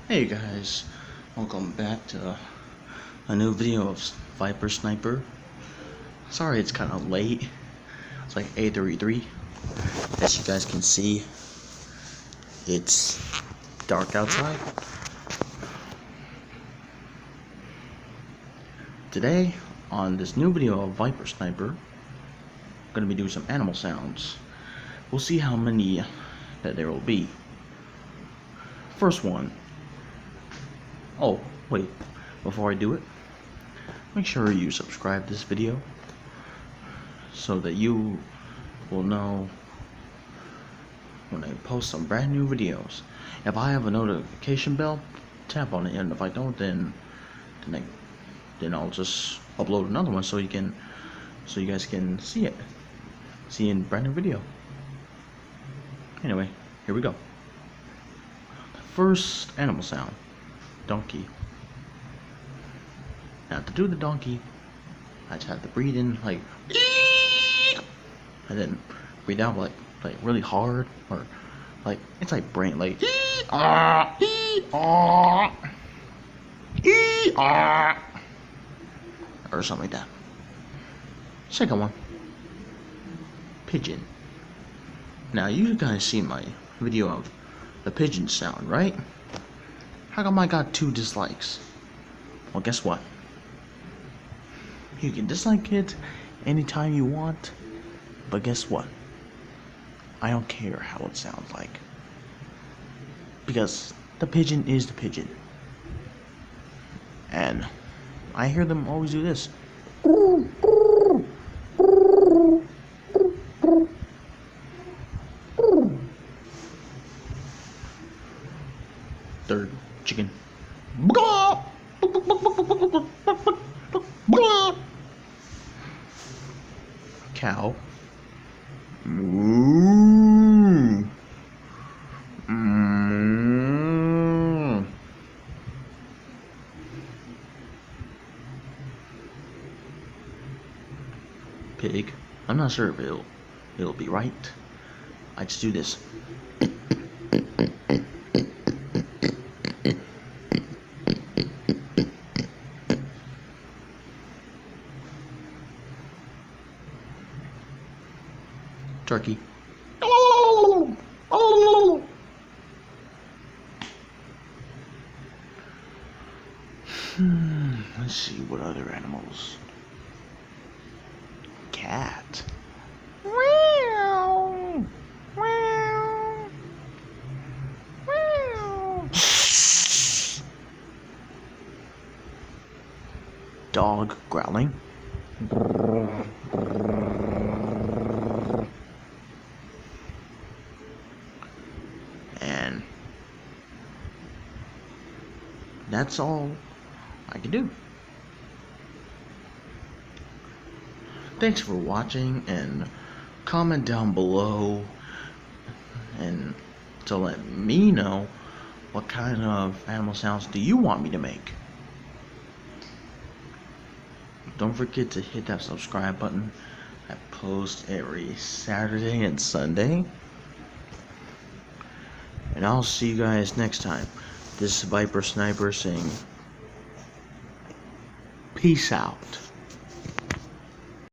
Hey guys, welcome back to a new video of Viper Sniper. Sorry it's kind of late. It's like 8:33. As you guys can see, it's dark outside. Today, on this new video of Viper Sniper, I'm going to be doing some animal sounds. We'll see how many that there will be. First one. Oh, wait, before I do it, make sure you subscribe to this video so that you will know when I post some brand new videos. If I have a notification bell, tap on it, and if I don't, then I'll just upload another one so you guys can see it. See in brand new video. Anyway, here we go. The first animal sound. Donkey. Now to do the donkey, I just have to breathe in like, and then breathe out like really hard, or like it's like brain like, or something like that. Second one, pigeon. Now you guys see my video of the pigeon sound, right? How come I got 2 dislikes? Well, guess what? You can dislike it anytime you want, but guess what? I don't care how it sounds like. Because the pigeon is the pigeon. And I hear them always do this. Third, chicken. Cow. Pig. I'm not sure if it'll be right. I just do this. Turkey. Let's see what other animals. Cat. Dog growling. And that's all I can do. Thanks for watching, and comment down below and to let me know what kind of animal sounds do you want me to make. Don't forget to hit that subscribe button. I post every Saturday and Sunday. And I'll see you guys next time. This is Viper Sniper saying peace out.